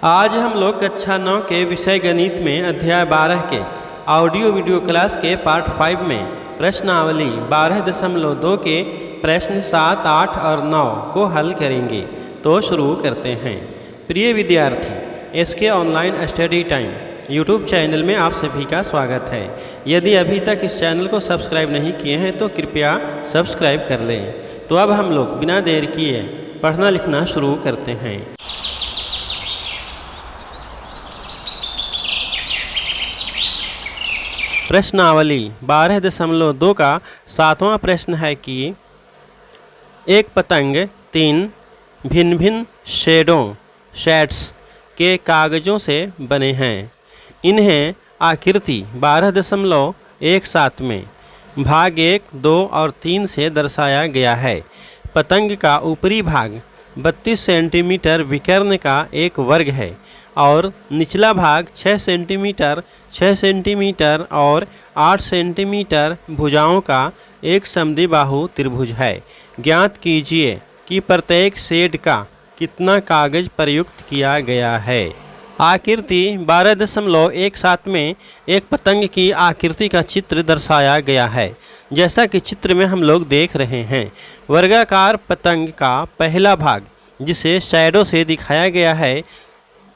आज हम लोग कक्षा 9 के विषय गणित में अध्याय 12 के ऑडियो वीडियो क्लास के पार्ट 5 में प्रश्नावली 12.2 के प्रश्न 7, 8 और 9 को हल करेंगे। तो शुरू करते हैं। प्रिय विद्यार्थी, इसके online study time YouTube channel में आप सभी का स्वागत है। यदि अभी तक इस चैनल को सब्सक्राइब नहीं किए हैं तो कृपया सब्सक्राइब कर लें। तो अब हम लोग बिना देर किए पढ़ना लिखना शुरू करते हैं। प्रश्नावली 12.2 का 7वां प्रश्न है कि एक पतंग 3 भिन्न भिन्न शेड्स के कागज़ों से बने हैं। इन्हें आकृति 12.17 में भाग 1, 2 और 3 से दर्शाया गया है। पतंग का ऊपरी भाग 32 सेंटीमीटर विकर्ण का एक वर्ग है और निचला भाग 6 सेंटीमीटर और 8 सेंटीमीटर भुजाओं का एक समद्विबाहु त्रिभुज है। ज्ञात कीजिए कि प्रत्येक शेड का कितना कागज प्रयुक्त किया गया है। आकृति 12.17 में एक पतंग की आकृति का चित्र दर्शाया गया है। जैसा कि चित्र में हम लोग देख रहे हैं, वर्गाकार पतंग का पहला भाग जिसे शैडो से दिखाया गया है,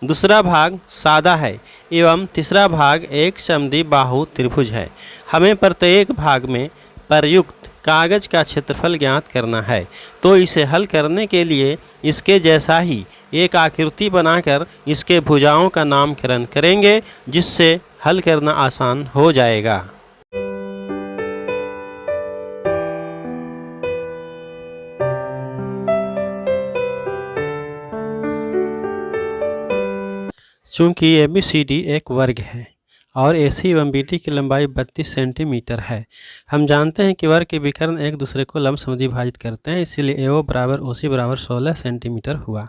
दूसरा भाग सादा है एवं तीसरा भाग एक समद्विबाहु त्रिभुज है। हमें प्रत्येक भाग में प्रयुक्त कागज का क्षेत्रफल ज्ञात करना है। तो इसे हल करने के लिए इसके जैसा ही एक आकृति बनाकर इसके भुजाओं का नामकरण करेंगे, जिससे हल करना आसान हो जाएगा। चूँकि ABCD एक वर्ग है और AC एवं BD की लंबाई 32 सेंटीमीटर है, हम जानते हैं कि वर्ग के विकर्ण एक दूसरे को लंब समद्विभाजित करते हैं, इसीलिए AO बराबर OC बराबर 16 सेंटीमीटर हुआ।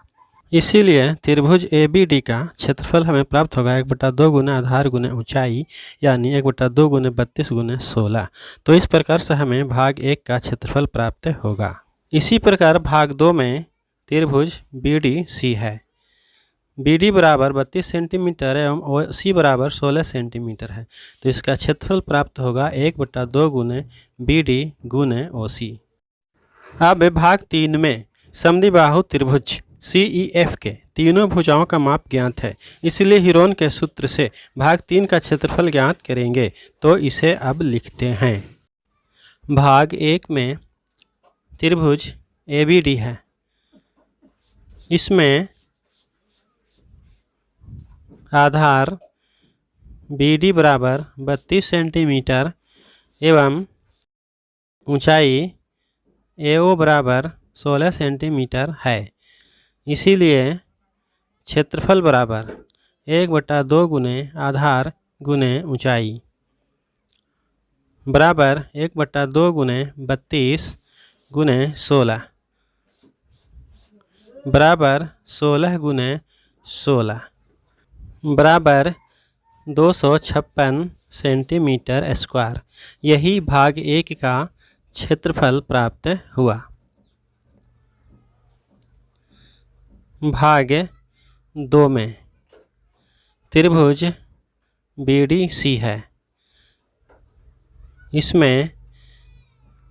इसीलिए त्रिभुज ABD का क्षेत्रफल हमें प्राप्त होगा 1/2 गुना आधार गुना ऊंचाई, यानी 1/2 गुना 32 गुना 16। तो इस प्रकार से हमें भाग 1 का क्षेत्रफल प्राप्त होगा। इसी प्रकार भाग 2 में त्रिभुज BDC है। BD बराबर 32 सेंटीमीटर एवं OC बराबर 16 सेंटीमीटर है। तो इसका क्षेत्रफल प्राप्त होगा 1/2 गुने BD गुने OC। अब भाग 3 में समद्विबाहु त्रिभुज CEF के तीनों भुजाओं का माप ज्ञात है, इसलिए हीरोन के सूत्र से भाग 3 का क्षेत्रफल ज्ञात करेंगे। तो इसे अब लिखते हैं। भाग 1 में त्रिभुज ABD है। इसमें आधार BD बराबर 32 सेंटीमीटर एवं ऊंचाई AO बराबर 16 सेंटीमीटर है। इसीलिए क्षेत्रफल बराबर 1/2 गुने आधार गुने ऊंचाई बराबर 1/2 गुने 32 गुने 16 बराबर 16 गुने 16 बराबर 256 सेंटीमीटर स्क्वायर। यही भाग 1 का क्षेत्रफल प्राप्त हुआ। भाग 2 में त्रिभुज BDC है। इसमें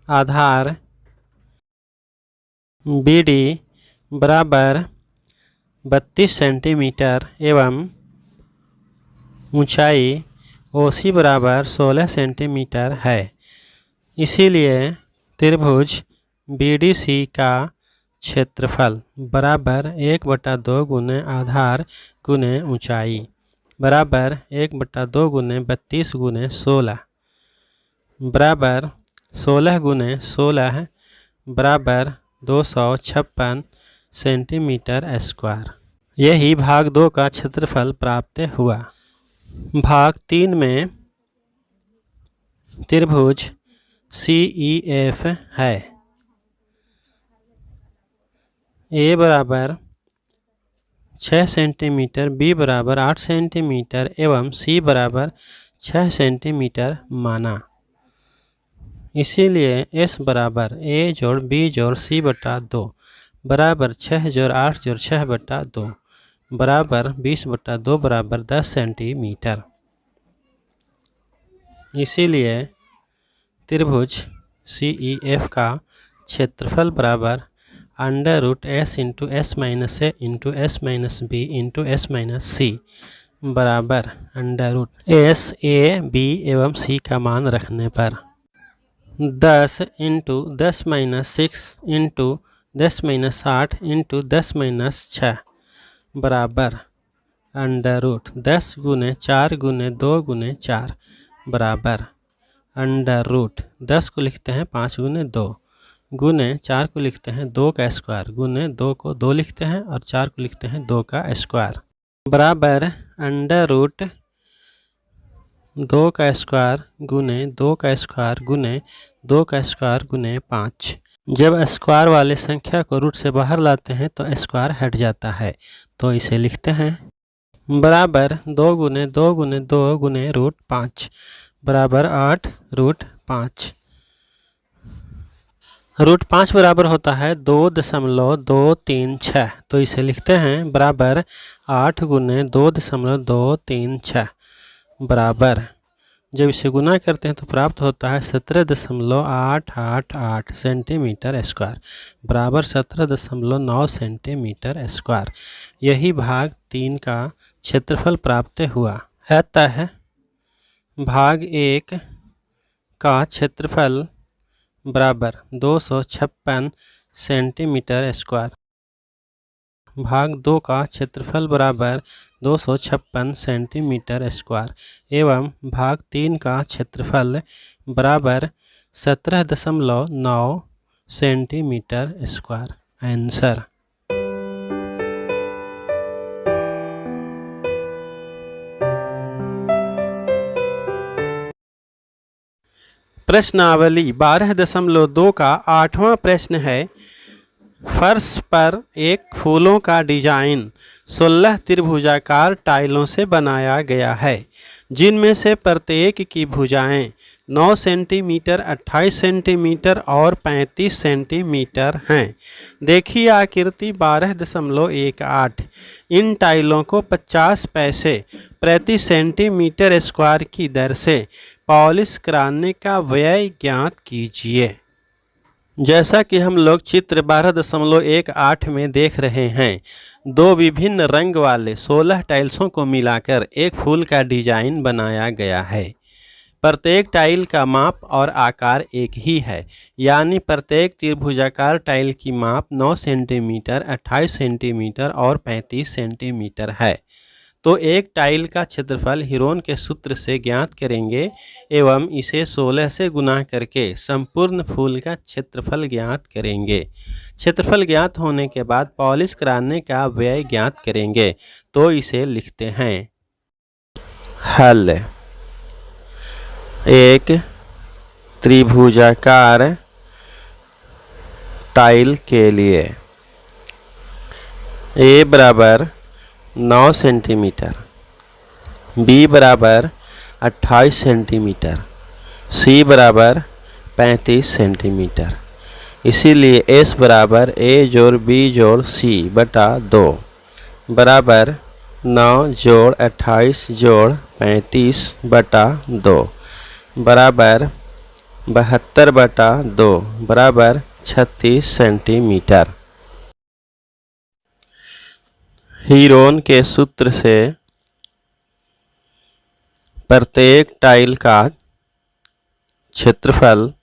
आधार BD बराबर 32 सेंटीमीटर एवं ऊंचाई OC बराबर 16 सेंटीमीटर है। इसीलिए त्रिभुज BDC का क्षेत्रफल बराबर 1/2 गुने आधार गुने ऊंचाई बराबर 1/2 गुने 32 गुने 16 बराबर 16 गुने 16 बराबर 256 सेंटीमीटर स्क्वायर। यही भाग 2 का क्षेत्रफल प्राप्त हुआ। भाग 3 में त्रिभुज CEF है। A बराबर 6 सेंटीमीटर, B बराबर 8 सेंटीमीटर एवं C बराबर 6 सेंटीमीटर माना। इसीलिए S बराबर A जोड़ B जोड़ C/2 बराबर 6 जोड़ 8 जोड़ 6/2 बराबर 20/2 बराबर 10 सेंटीमीटर। इसीलिए त्रिभुज CEF का क्षेत्रफल बराबर √S into S minus A into S minus B into S minus C बराबर √S A B एवं C का मान रखने पर 10 into 10 minus 6 into 10 minus 8 into 10 minus 6 बराबर √10 गुने 4 गुने 2 गुने 4 बराबर √10 को लिखते हैं 5 गुने 2 गुने 4 को लिखते हैं 2 का स्क्वायर गुने 2 को 2 लिखते हैं और 4 को लिखते हैं 2 का स्क्वायर बराबर √2 का स्क्वायर गुने 2 का स्क्वायर गुने 2 का स्क्वायर गुने 5। जब स्क्वायर वाले संख्या को रूट से बाहर लाते हैं तो स्क्वायर हट जाता है, तो इसे लिखते हैं बराबर 2 गुने 2 गुने 2 गुने √5 बराबर 8 √5। √5 बराबर होता है 2.236, तो इसे लिखते हैं बराबर 8 गुने 2.236 बराबर, जब इसे गुना करते हैं तो प्राप्त होता है 17.888 सेंटीमीटर स्क्वायर बराबर 17.9 सेंटीमीटर स्क्वायर। यही भाग 3 का क्षेत्रफल प्राप्त हुआ। अतः भाग 1 का क्षेत्रफल बराबर 256 सेंटीमीटर स्क्वायर, भाग 2 का क्षेत्रफल बराबर 256 सेंटीमीटर स्क्वायर एवं भाग 3 का क्षेत्रफल बराबर 17.9 सेंटीमीटर स्क्वायर। आंसर। प्रश्नावली 12.2 का 8वां प्रश्न है, फर्श पर एक फूलों का डिजाइन 16 त्रिभुजाकार टाइलों से बनाया गया है, जिनमें से प्रत्येक की भुजाएं 9 सेंटीमीटर, 28 सेंटीमीटर और 35 सेंटीमीटर हैं। देखिए आकृति 12.18। इन टाइलों को 50 पैसे प्रति सेंटीमीटर स्क्वायर की दर से पॉलिश कराने का व्यय ज्ञात कीजिए। जैसा कि हम लोग चित्र 12.18 में देख रहे हैं, दो विभिन्न रंग वाले 16 टाइल्सों को मिलाकर एक फूल का डिजाइन बनाया गया है। प्रत्येक टाइल का माप और आकार एक ही है, यानी प्रत्येक त्रिभुजाकार टाइल की माप 9 सेंटीमीटर, 28 सेंटीमीटर और 35 सेंटीमीटर है। तो एक टाइल का क्षेत्रफल हीरोन के सूत्र से ज्ञात करेंगे एवं इसे 16 से गुना करके संपूर्ण फूल का क्षेत्रफल ज्ञात करेंगे। क्षेत्रफल ज्ञात होने के बाद पॉलिश कराने का व्यय ज्ञात करेंगे। तो इसे लिखते हैं। हल। एक त्रिभुजाकार टाइल के लिए ए बराबर 9 सेंटीमीटर, बी बराबर 28 सेंटीमीटर, सी बराबर 35 सेंटीमीटर। इसीलिए एस बराबर ए जोड़ बी जोड़ सी बटा 2 बराबर 9 जोड़ 28 जोड़ 35 बटा 2 बराबर 72 बटा 2 बराबर 36 सेंटीमीटर। हीरोन के सूत्र से प्रत्येक टाइल का क्षेत्रफल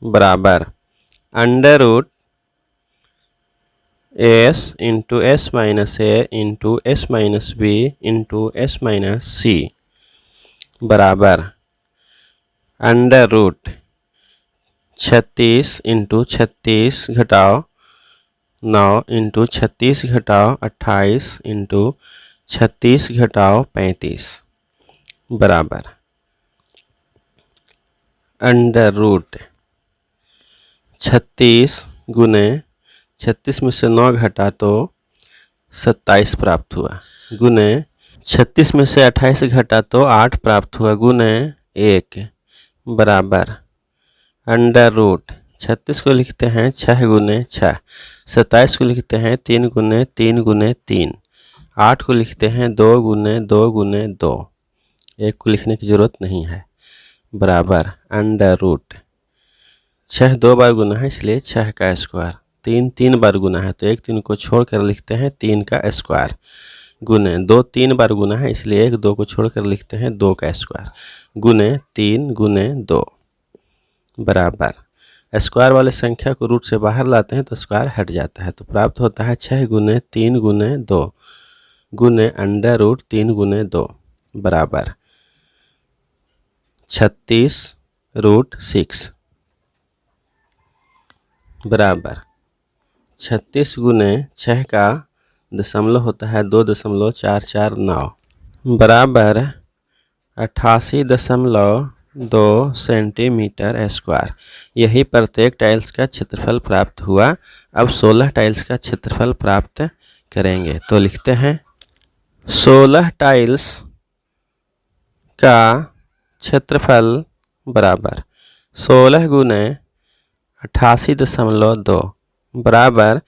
बराबर √S into S minus A into S minus B into S minus C बराबर √36 इंटू 36 घटाओ 9 इंटू 36 घटाओ 28 इंटू 36 घटाओ 35 बराबर √36 गुने 36 में से 9 घटा तो 27 प्राप्त हुआ, गुने 36 में से 28 घटा तो 8 प्राप्त हुआ, गुने 1 बराबर 36 को लिखते हैं 6 गुने 6, 27 को लिखते हैं 3 गुने 3 गुने 3, 8 को लिखते हैं 2 गुने 2 गुने 2, 1 को लिखने की ज़रूरत नहीं है, बराबर अंडर रूट 6 2 बार गुना है इसलिए 6 का स्क्वायर, 3 3 बार गुना है तो 1 3 को छोड़कर लिखते हैं 3 का स्क्वायर, गुने 2 3 बार गुना है इसलिए 1 2 को छोड़कर लिखते हैं 2 का स्क्वायर, गुने 3 गुने 2, बराबर स्क्वायर वाले संख्या को रूट से बाहर लाते हैं तो स्क्वायर हट जाता है, तो प्राप्त होता है 6 गुने 3 गुने 2 गुने अंडर रूट 3 गुने 2, बराबर 36 रूट 6, बराबर 36 गुने 6 का दशमलव होता है 2.449, बराबर 88.2 सेंटीमीटर स्क्वायर। यही प्रत्येक टाइल्स का क्षेत्रफल प्राप्त हुआ। अब 16 टाइल्स का क्षेत्रफल प्राप्त करेंगे, तो लिखते हैं 16 टाइल्स का क्षेत्रफल बराबर 16 गुने 88.2 बराबर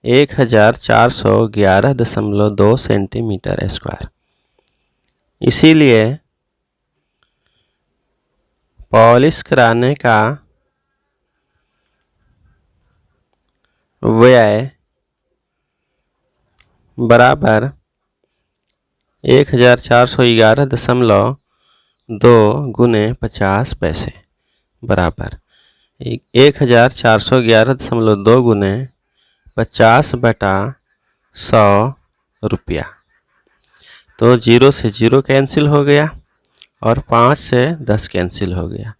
1411.2 सेंटीमीटर स्क्वायर। इसीलिए पॉलिश कराने का व्यय बराबर 1411.2 गुने 50 पैसे, बराबर 1411.2 गुने 50/100 रुपया। तो 0 से 0 कैंसिल हो गया और 5 से 10 कैंसिल हो गया,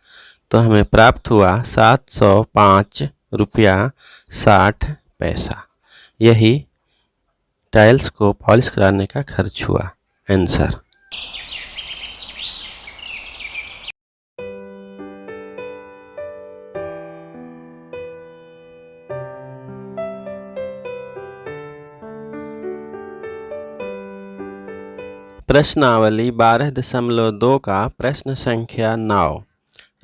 तो हमें प्राप्त हुआ 705 रुपया 60 पैसा। यही टाइल्स को पॉलिश कराने का खर्च हुआ। आंसर। प्रश्नावली 12.2 का प्रश्न संख्या 9।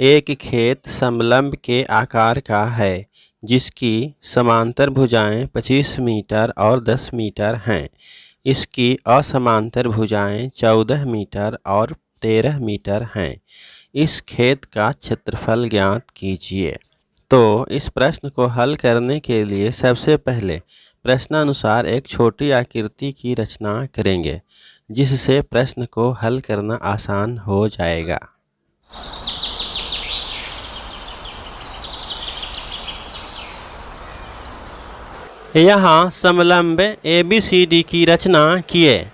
एक खेत समलंब के आकार का है जिसकी समांतर भुजाएं 25 मीटर और 10 मीटर हैं। इसकी असमांतर भुजाएं 14 मीटर और 13 मीटर हैं। इस खेत का क्षेत्रफल ज्ञात कीजिए। तो इस प्रश्न को हल करने के लिए सबसे पहले प्रश्नानुसार एक छोटी आकृति की रचना करेंगे, जिससे प्रश्न को हल करना आसान हो जाएगा। यहाँ समलंब ABCD की रचना किए।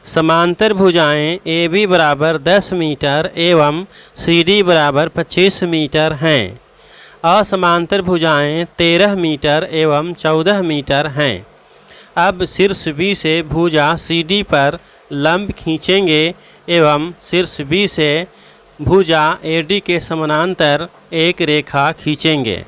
समांतर भुजाएं AB बराबर 10 मीटर एवं CD बराबर 25 मीटर हैं। असमांतर भुजाएं 13 मीटर एवं 14 मीटर हैं। अब शीर्ष B से भुजा CD पर लंब खींचेंगे एवं शीर्ष B से भुजा AD के समानांतर एक रेखा खींचेंगे।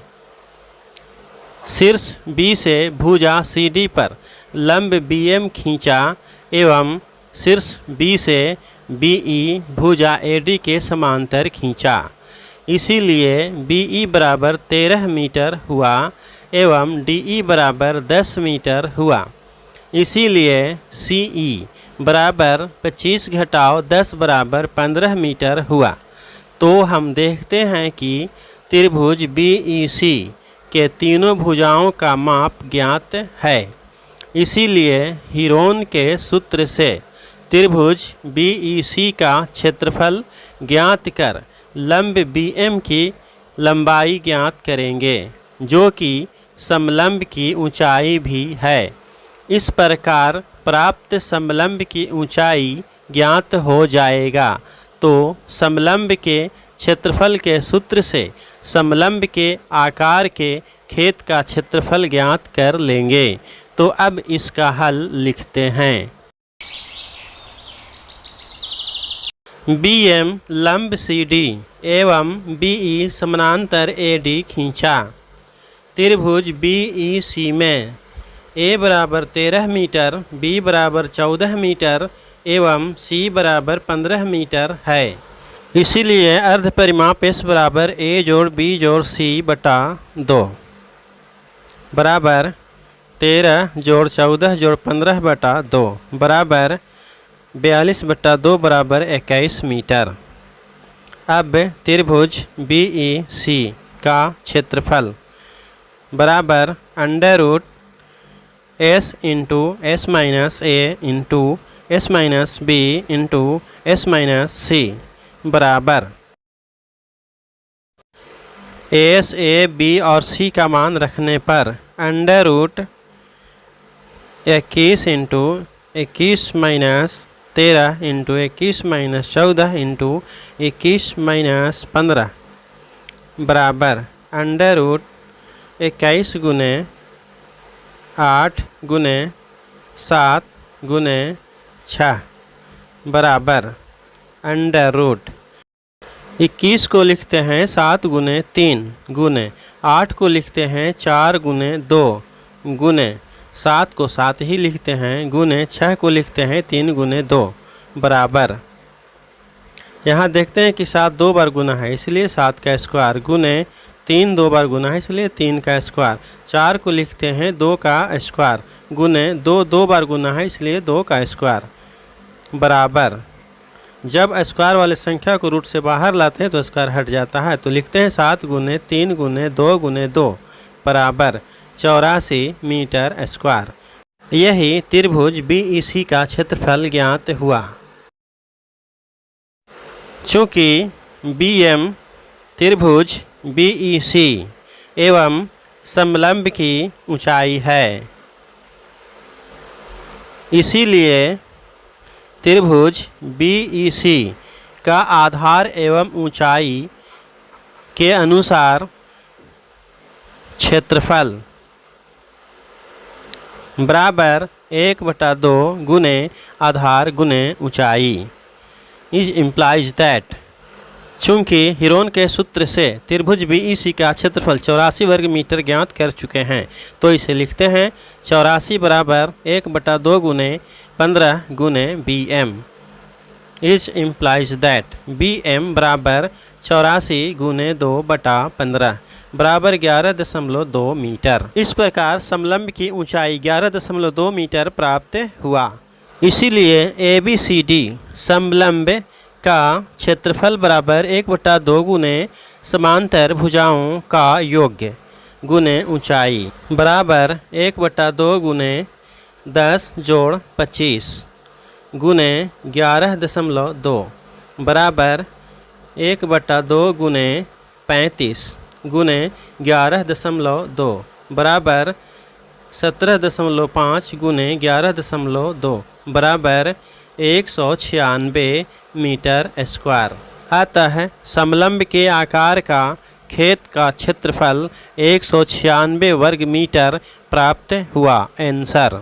शीर्ष B से भुजा CD पर लंब BM खींचा एवं शीर्ष B से BE भुजा AD के समांतर खींचा। इसीलिए BE बराबर 13 मीटर हुआ एवं DE बराबर 10 मीटर हुआ। इसीलिए CE बराबर 25 घटाव 10 बराबर 15 मीटर हुआ। तो हम देखते हैं कि त्रिभुज BEC के तीनों भुजाओं का माप ज्ञात है। इसीलिए हीरोन के सूत्र से त्रिभुज BEC का क्षेत्रफल ज्ञात कर लंब BM की लंबाई ज्ञात करेंगे, जो कि समलंब की ऊंचाई भी है। इस प्रकार प्राप्त समलंब की ऊंचाई ज्ञात हो जाएगा। तो समलंब के क्षेत्रफल के सूत्र से समलंब के आकार के खेत का क्षेत्रफल ज्ञात कर लेंगे। तो अब इसका हल लिखते हैं। BM लंब CD एवं BE समानांतर AD खींचा। त्रिभुज BEC में A बराबर 13 मीटर, B बराबर 14 मीटर एवं C बराबर 15 मीटर है। इसीलिए अर्ध परिमाप S बराबर A जोड़ B जोड़ C बटा 2 बराबर 13 जोड़ 14 जोड़ 15 बटा 2 बराबर 42 बटा 2 बराबर 21 मीटर। अब त्रिभुज BEC का क्षेत्रफल बराबर under root S into S minus A into S minus B into S minus C बराबर S, A, B और C का मान रखने पर under root 21 into 21 minus 13 into 21 minus 14 into 21 minus 15 बराबर अंडर रूट 21 गुने 8 गुने 7 गुने 6 बराबर अंडर रूट 21 को लिखते हैं 7 गुने 3 गुने 8 को लिखते हैं 4 गुने 2 गुने 7 को 7 ही लिखते हैं गुने 6 को लिखते हैं 3 गुने 2 बराबर। यहाँ देखते हैं कि 7 2 बार गुना है इसलिए 7 का स्क्वायर गुने 3 2 बार गुना है इसलिए 3 का स्क्वायर। 4 को लिखते हैं 2 का स्क्वायर गुने 2 2 बार गुना है इसलिए 2 का स्क्वायर बराबर। जब स्क्वायर वाले संख्या को रूट से बाहर लाते हैं तो स्क्वायर हट जाता है, तो लिखते हैं 7 गुने 3 गुने 2 गुने 2 बराबर 84 मीटर स्क्वायर। यही त्रिभुज BEC का क्षेत्रफल ज्ञात हुआ। चूँकि BM त्रिभुज BEC एवं समलंब की ऊंचाई है, इसीलिए त्रिभुज BEC का आधार एवं ऊंचाई के अनुसार क्षेत्रफल बराबर 1/2 गुने आधार गुने ऊंचाई। इज इम्प्लाइज दैट चूँकि हीरोन के सूत्र से त्रिभुज BEC का क्षेत्रफल 84 वर्ग मीटर ज्ञात कर चुके हैं, तो इसे लिखते हैं 84 बराबर 1/2 गुने 15 गुने BM। Is implies that BM बराबर 84 गुने 2/15 बराबर 11.2 मीटर। इस प्रकार समलंब की ऊंचाई 11.2 मीटर प्राप्त हुआ। इसीलिए ABCD समलंब का क्षेत्रफल बराबर 1/2 गुने समांतर भुजाओं का योग गुने ऊंचाई बराबर 1/2 गुने 10 जोड़ 25 गुने 11.2 बराबर 1/2 गुने 35 गुने 11.2 बराबर 17.5 गुने 11.2 बराबर 196 मीटर स्क्वायर। अतः समलंब के आकार का खेत का क्षेत्रफल 196 वर्ग मीटर प्राप्त हुआ। आंसर